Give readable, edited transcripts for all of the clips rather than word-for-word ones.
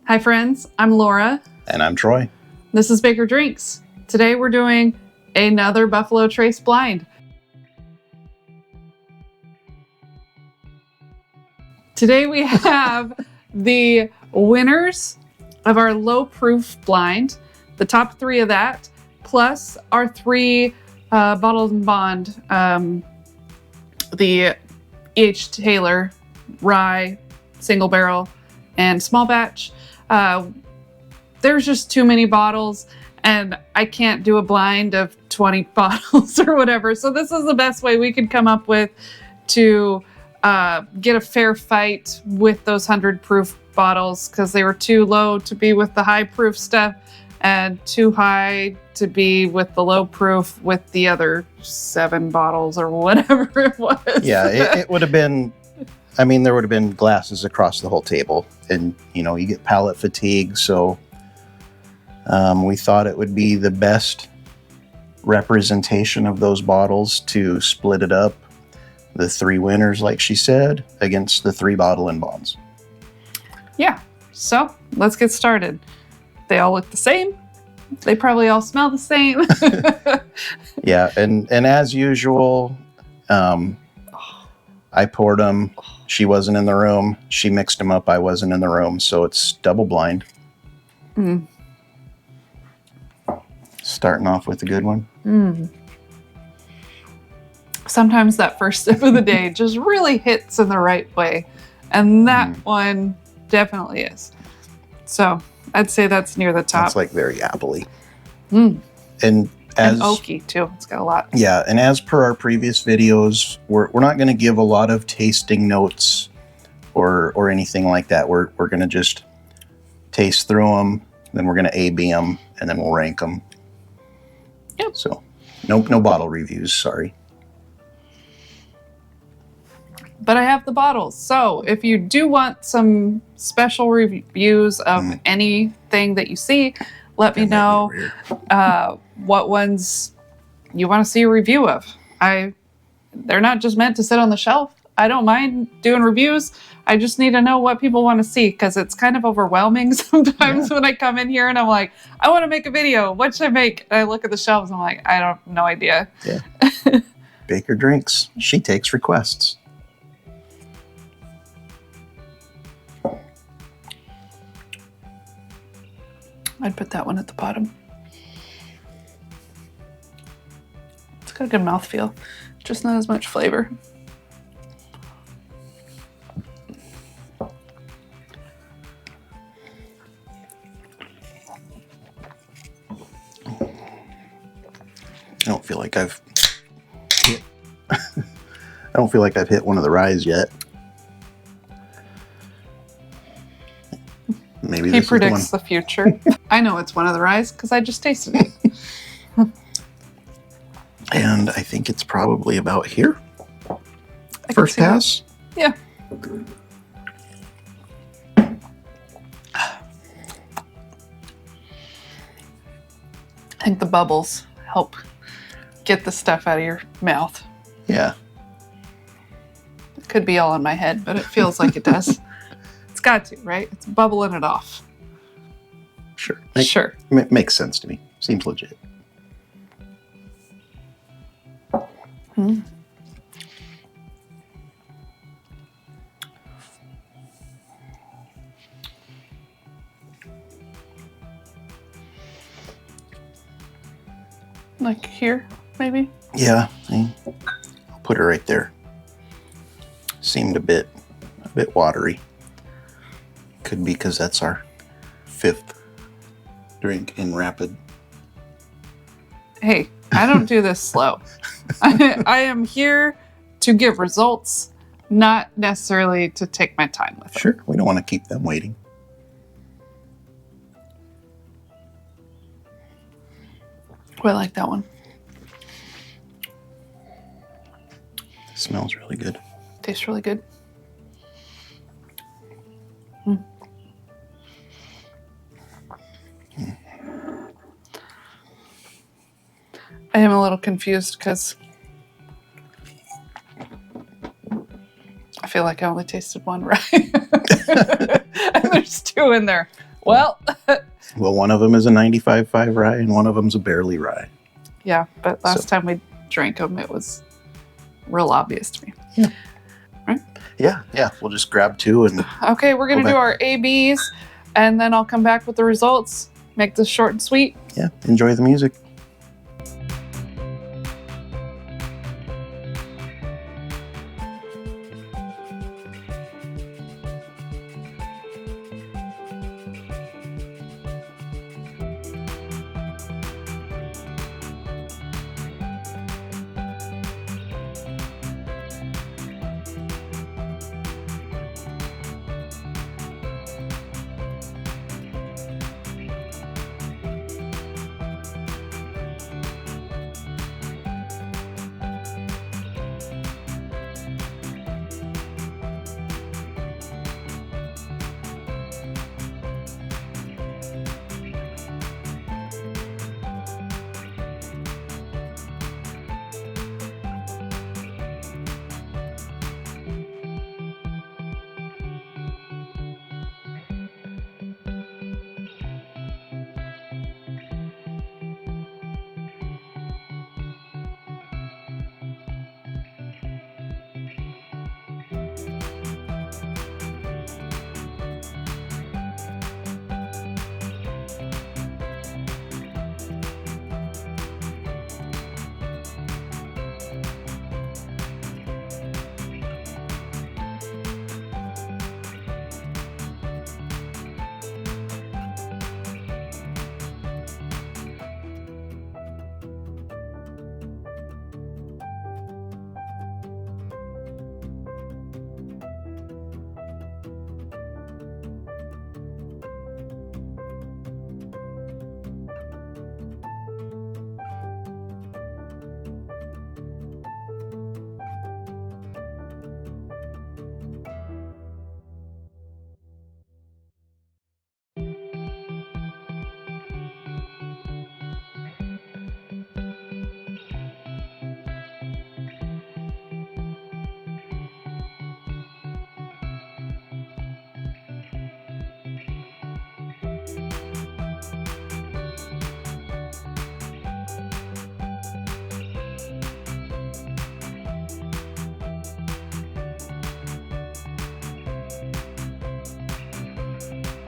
Hi friends, I'm Laura. And I'm Troy. This is Baker Drinks. Today we're doing another Buffalo Trace blind. Today we have the winners of our low proof blind, the top three of that, plus our three Bottled and Bond, the E.H. Taylor, Rye, single barrel, and small batch. There's just too many bottles and I can't do a blind of 20 bottles or whatever. So this is the best way we could come up with to get a fair fight with those 100 proof bottles, because they were too low to be with the high proof stuff and too high to be with the low proof with the other 7 bottles or whatever it was. Yeah, it would have been, I mean, there would have been glasses across the whole table, and you get palate fatigue. So we thought it would be the best representation of those bottles to split it up, the 3 winners, like she said, against the 3 Bottled and Bonds. Yeah, so let's get started. They all look the same. They probably all smell the same. Yeah, and as usual, I poured them. She wasn't in the room. She mixed them up. I wasn't in the room, so it's double blind. Mm. Starting off with a good one. Mm. Sometimes that first sip of the day just really hits in the right way, and that one definitely is. So I'd say that's near the top. It's like very appley. Mm. And oaky too. It's got a lot. Yeah, and as per our previous videos, we're not going to give a lot of tasting notes or anything like that. We're going to just taste through them, then we're going to A/B them, and then we'll rank them. Yep. So no bottle reviews, sorry. But I have the bottles. So if you do want some special reviews of anything that you see, let me know what ones you want to see a review of. They're not just meant to sit on the shelf. I don't mind doing reviews. I just need to know what people want to see, because it's kind of overwhelming sometimes when I come in here and I'm like, I want to make a video. What should I make? And I look at the shelves and I'm like, I don't no idea. Yeah. Baker Drinks. She takes requests. I'd put that one at the bottom. It's got a good mouthfeel, just not as much flavor. I don't feel like I've hit one of the Ryes yet. Maybe he this predicts is the the future. I know it's one of the Ryes because I just tasted it. And I think it's probably about here. First that. pass? Yeah. I think the bubbles help get the stuff out of your mouth. Yeah. It could be all in my head, but it feels like it does. It's got to, right? It's bubbling it off. Sure. Sure. Makes sense to me. Seems legit. Hmm. Like here, maybe? Yeah. I'll put it right there. Seemed a bit watery. Could be because that's our 5th drink in rapid. Hey, I don't do this slow. I am here to give results, not necessarily to take my time with it. Sure, we don't want to keep them waiting. Oh, I like that one. Smells really good. Tastes really good. I am a little confused because I feel like I only tasted one rye. And there's 2 in there. Well, Well, one of them is a 95.5 rye and one of them's a barely rye. yeah, but last time we drank them, it was real obvious to me. Yeah. Right? Yeah. We'll just grab two and Okay, we're going to do our ABs, and then I'll come back with the results. Make this short and sweet. yeah, enjoy the music.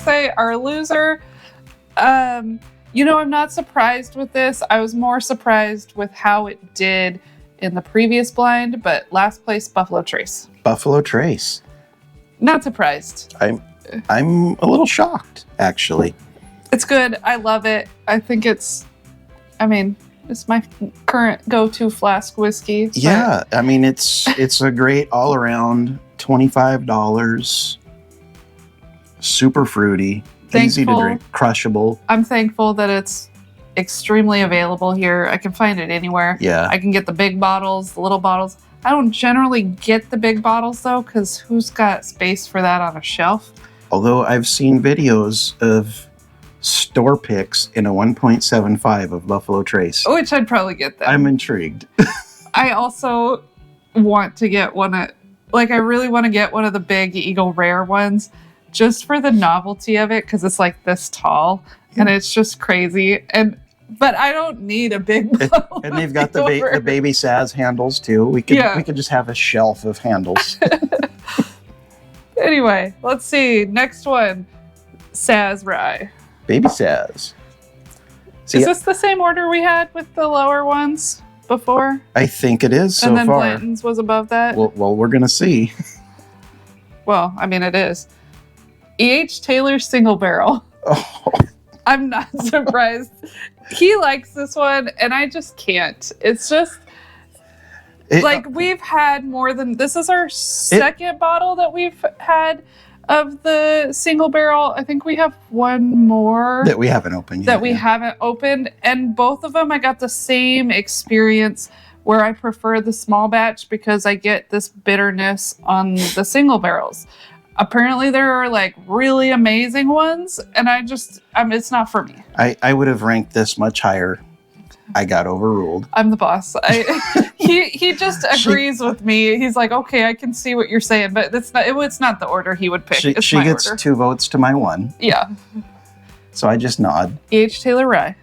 Say our loser. I'm not surprised with this. I was more surprised with how it did in the previous blind, but last place, Buffalo Trace. Buffalo Trace. Not surprised. I'm a little shocked, actually. It's good. I love it. I think it's my current go-to flask whiskey. Yeah, it's a great all-around $25. Super fruity, easy to drink, crushable. I'm thankful that it's extremely available here. I can find it anywhere. Yeah. I can get the big bottles, the little bottles. I don't generally get the big bottles though, because who's got space for that on a shelf? Although I've seen videos of store picks in a 1.75 of Buffalo Trace. Which I'd probably get them. I'm intrigued. I also want to get I really want to get one of the big Eagle Rare ones just for the novelty of it, because it's like this tall and it's just crazy. But I don't need a big bottle. And they've got the baby Saz handles too. We could just have a shelf of handles. Anyway, let's see. Next one, Saz Rye. Baby Saz. Is this the same order we had with the lower ones before? I think it is so far. And then far. Blanton's was above that? Well, we're going to see. Well, it is. E.H. Taylor Single Barrel. Oh. I'm not surprised. He likes this one, and I just can't. It's just... we've had more than... This is our second bottle that we've had of the single barrel. I think we have one more. That we haven't opened yet. That we haven't opened. And both of them, I got the same experience where I prefer the small batch because I get this bitterness on the single barrels. Apparently there are really amazing ones, and it's not for me. I would have ranked this much higher. I got overruled. I'm the boss. He just agrees with me. He's like, okay, I can see what you're saying, but it's not the order he would pick. She gets order. 2 votes to my 1. Yeah. So I just nod. E.H. Taylor Rye.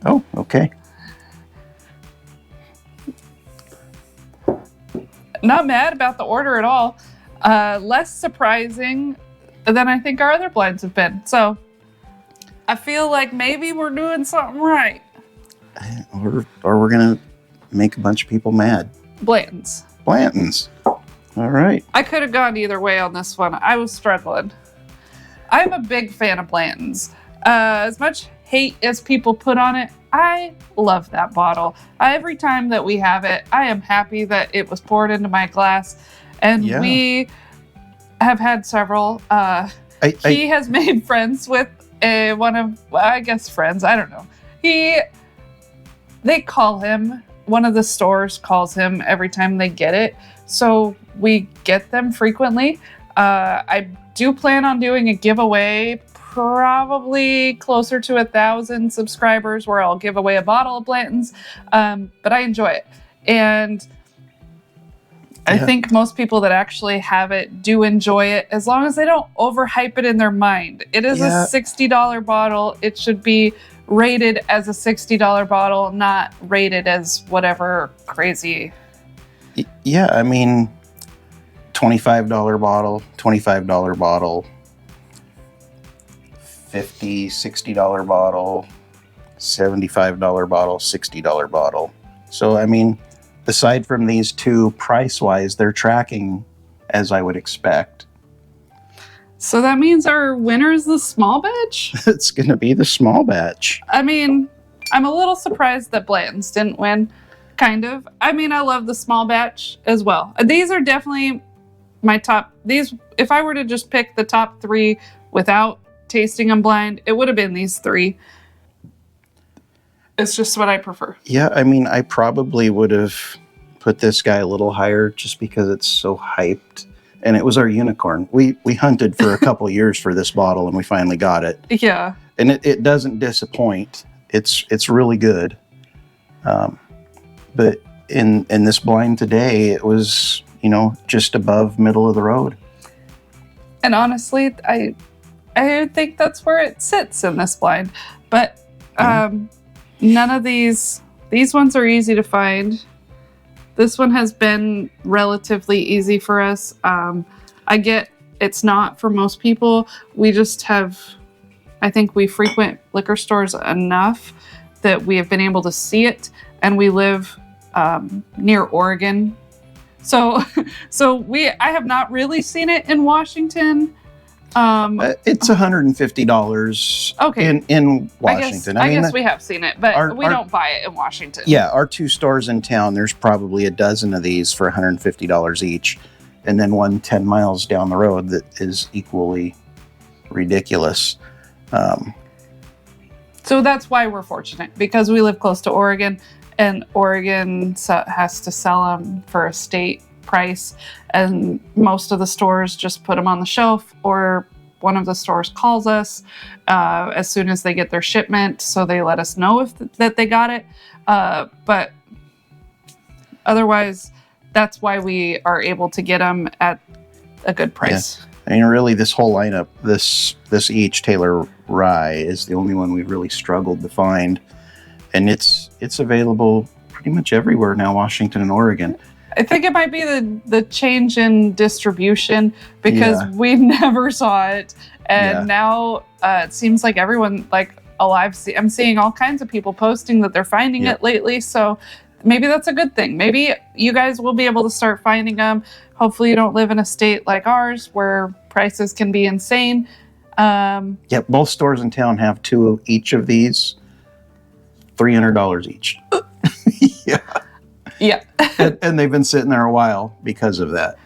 Oh, okay. Not mad about the order at all. Less surprising than I think our other blinds have been. So I feel like maybe we're doing something right. Or we're going to make a bunch of people mad. Blanton's. Blanton's. All right. I could have gone either way on this one. I was struggling. I'm a big fan of Blanton's. As much hate as people put on it, I love that bottle. Every time that we have it, I am happy that it was poured into my glass. And we have had several. He has made friends with one of, I guess, friends. I don't know. They call him, one of the stores calls him every time they get it. So we get them frequently. I do plan on doing a giveaway, probably closer to 1,000 subscribers, where I'll give away a bottle of Blanton's. But I enjoy it. And I think most people that actually have it do enjoy it, as long as they don't overhype it in their mind. It is a $60 bottle. It should be rated as a $60 bottle, not rated as whatever crazy. Yeah, I mean, $25 bottle, $25 bottle, $50, $60 bottle, $75 bottle, $60 bottle. So, I mean, aside from these two, price-wise, they're tracking as I would expect. So that means our winner is the small batch? It's going to be the small batch. I mean, I'm a little surprised that Blanton's didn't win, kind of. I mean, I love the small batch as well. These are definitely my top. These, if I were to just pick the top three without tasting them blind, it would have been these three. It's just what I prefer. Yeah, I mean, I probably would have put this guy a little higher just because it's so hyped. And it was our unicorn. We hunted for a couple years for this bottle, and we finally got it. Yeah. And it doesn't disappoint. It's really good. But in this blind today, it was, just above middle of the road. And honestly, I think that's where it sits in this blind. But none of these ones are easy to find. This one has been relatively easy for us. I get it's not for most people. We just have, I think we frequent liquor stores enough that we have been able to see it, and we live near Oregon. So I have not really seen it in Washington. It's $150 in Washington. I guess we have seen it, but we don't buy it in Washington. Yeah, our two stores in town, there's probably a dozen of these for $150 each. And then one 10 miles down the road that is equally ridiculous. So that's why we're fortunate, because we live close to Oregon, and Oregon has to sell them for a state price. And most of the stores just put them on the shelf, or one of the stores calls us as soon as they get their shipment, so they let us know that they got it. But otherwise, that's why we are able to get them at a good price. Yeah. I mean, really, this whole lineup, this E.H. Taylor Rye is the only one we really struggled to find, and it's available pretty much everywhere now, Washington and Oregon. I think it might be the change in distribution, because we never saw it, and now it seems like everyone, I'm seeing all kinds of people posting that they're finding it lately. So maybe that's a good thing. Maybe you guys will be able to start finding them. Hopefully you don't live in a state like ours where prices can be insane. Both stores in town have two of each of these, $300 each. Yeah. and they've been sitting there a while because of that.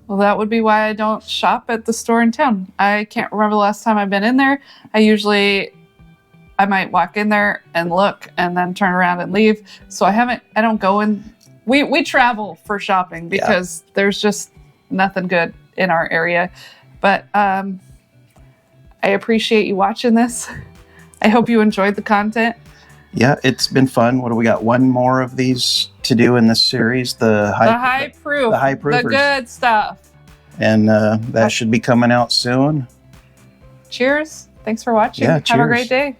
Well, that would be why I don't shop at the store in town. I can't remember the last time I've been in there. I might walk in there and look and then turn around and leave. So I don't go in. We travel for shopping because there's just nothing good in our area. But I appreciate you watching this. I hope you enjoyed the content. Yeah, it's been fun. What do we got? One more of these to do in this series. The high proof. The good stuff. And that should be coming out soon. Cheers. Thanks for watching. Yeah, Have a cheers. great day.